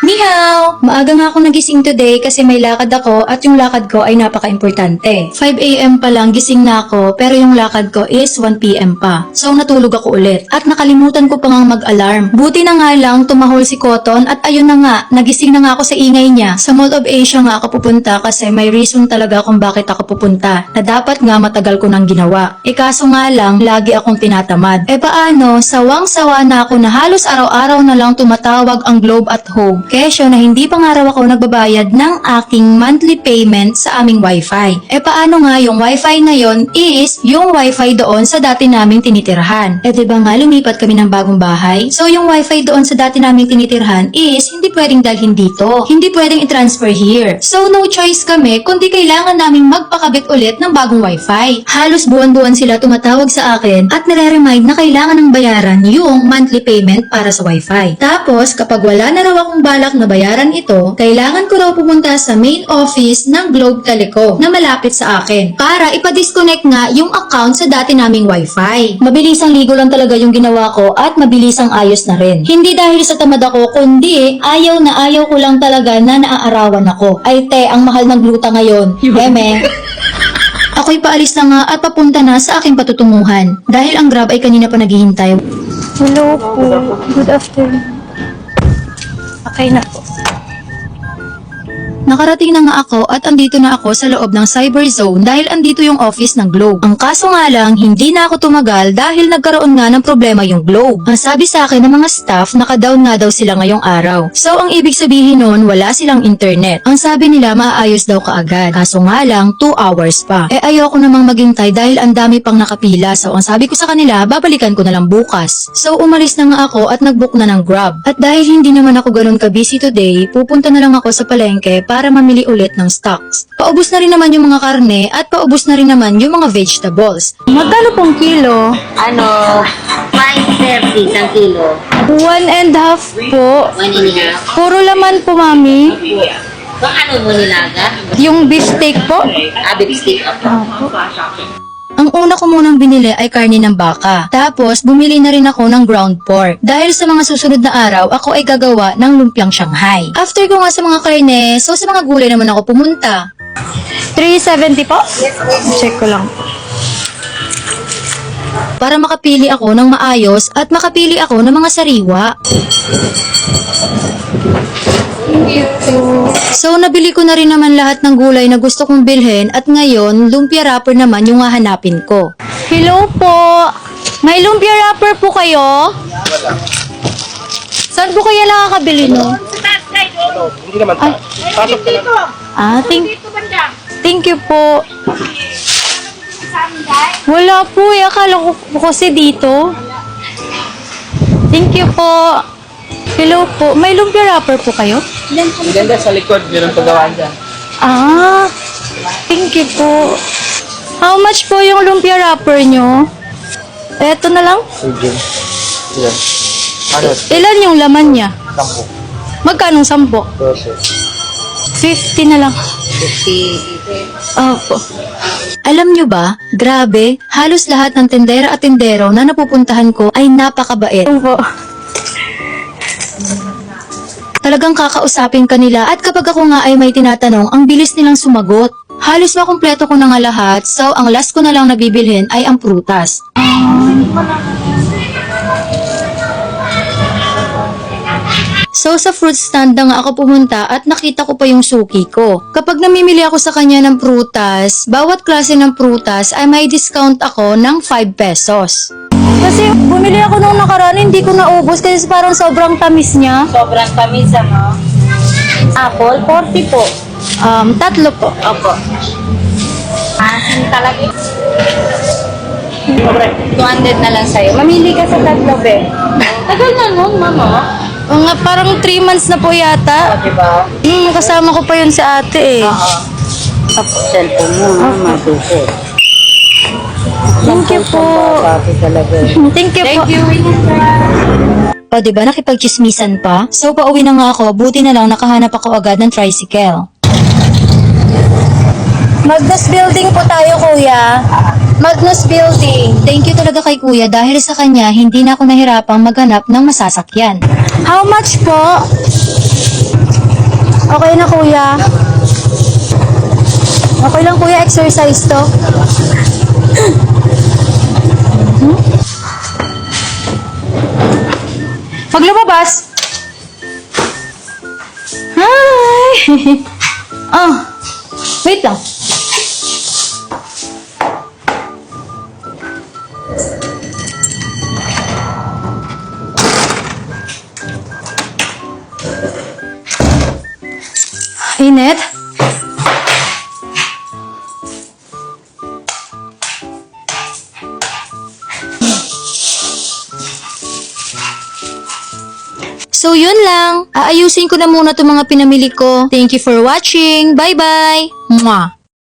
Ni hao! Maaga nga ako nagising today kasi may lakad ako at yung lakad ko ay napaka-importante. 5 AM pa lang gising na ako pero yung lakad ko is 1 PM pa. So natulog ako ulit at nakalimutan ko pa ngang mag-alarm. Buti na nga lang tumahol si Cotton at ayun na nga, nagising na nga ako sa ingay niya. Sa Mall of Asia nga ako pupunta kasi may reason talaga kung bakit ako pupunta na dapat nga matagal ko nang ginawa. Kaso nga lang, lagi akong tinatamad. Paano, sawang-sawa na ako na halos araw-araw na lang tumatawag ang Globe at Home. Kesyo na hindi pa nga raw ako nagbabayad ng aking monthly payment sa aming wifi. Paano nga yung wifi na yon is yung wifi doon sa dati naming tinitirhan. Diba nga lumipat kami ng bagong bahay? So yung wifi doon sa dati naming tinitirhan is hindi pwedeng dalhin dito. Hindi pwedeng i-transfer here. So no choice kami kundi kailangan naming magpakabit ulit ng bagong wifi. Halos buwan-buwan sila tumatawag sa akin at nare-remind na kailangan ng bayaran yung monthly payment para sa wifi. Tapos kapag wala na raw akong balak na bayaran ito, kailangan ko raw pumunta sa main office ng Globe Telecom na malapit sa akin para ipa-disconnect nga yung account sa dati naming wifi. Mabilisang ligo lang talaga yung ginawa ko at mabilisang ayos na rin. Hindi dahil sa tamad ako kundi ayaw na ayaw ko lang talaga na naaarawan ako. Ay te, ang mahal ng gluta ngayon. Eme. Ako'y paalis na nga at papunta na sa aking patutunguhan dahil ang Grab ay kanina pa naghihintay. Hello po. Good afternoon. Okay na po. Nakarating na nga ako at andito na ako sa loob ng cyber zone dahil andito yung office ng Globe. Ang kaso nga lang, hindi na ako tumagal dahil nagkaroon nga ng problema yung Globe. Ang sabi sa akin ng mga staff, naka-down nga daw sila ngayong araw. So ang ibig sabihin nun, wala silang internet. Ang sabi nila, maayos daw kaagad. Kaso nga lang, 2 hours pa. Ayoko namang maghintay dahil ang dami pang nakapila. So ang sabi ko sa kanila, babalikan ko na lang bukas. So umalis na nga ako at nag-book na ng Grab. At dahil hindi naman ako ganun ka-busy today, pupunta na lang ako sa palengke para mamili ulit ng stocks. Paubos na rin naman yung mga karne at paubos na rin naman yung mga vegetables. Magkano pong kilo? 5.30 isang kilo. 1.5 po. 1.5. Puro laman po, mami. Kung ano mo nilaga? Yung beefsteak po. Beef steak ako. Ang una ko munang binili ay karne ng baka. Tapos, bumili na rin ako ng ground pork. Dahil sa mga susunod na araw, ako ay gagawa ng lumpiang Shanghai. After ko nga sa mga karne, so sa mga gulay naman ako pumunta. 370 po? Check ko lang. Para makapili ako ng maayos at makapili ako ng mga sariwa. So, nabili ko na rin naman lahat ng gulay na gusto kong bilhin at ngayon, lumpia wrapper naman yung hahanapin ko. Hello po. May lumpia wrapper po kayo? Saan po kaya nakakabili no? Hindi naman pa. Pasok ka lang. Thank you po. Wala po. Akala ko po kasi dito. Thank you po. Hello po. May lumpia wrapper po kayo? Ganda sa likod, meron pagawaan dyan. Thank you po. How much po yung lumpia wrapper nyo? Eto na lang. Sige. Yan. Ano? Ilan yung laman niya? 10. Magkano 10? 50 na lang. 50. Opo. Alam nyo ba, grabe, halos lahat ng tendera at tendero na napupuntahan ko ay napakabait. Opo. Talagang kakausapin kanila at kapag ako nga ay may tinatanong, ang bilis nilang sumagot. Halos makumpleto ko na nga lahat, so ang last ko na lang nabibilhin ay ang prutas. So sa fruit stand na nga ako pumunta at nakita ko pa yung suki ko. Kapag namimili ako sa kanya ng prutas, bawat klase ng prutas ay may discount ako ng 5 pesos. Kasi bumili ako nung nakaraan, hindi ko naubos kasi parang sobrang tamis niya. Sobrang tamis ano? Apple, 40 po. 3 po. Opo. Talaga. 200 na lang sa'yo. Mamili ka sa tatlo, be. Tagal na nun, mama. O nga, parang 3 months na po yata. Diba? Kasama ko pa yun si ate eh. Cellphone mo, matuko. Thank you po. Thank you po. O diba nakipagchismisan pa? So pauwi na nga ako, buti na lang nakahanap ako agad ng tricycle. Magnus Building po tayo, kuya. Magnus Building. Thank you talaga kay kuya dahil sa kanya hindi na ako nahirapang maghanap ng masasakyan. How much po? Okay na, kuya. Okay lang, kuya. Exercise to. Pag lumabas. Hi! Wait lang. Init? So yun lang. Aayusin ko na muna itong mga pinamili ko. Thank you for watching. Bye-bye. Mwah!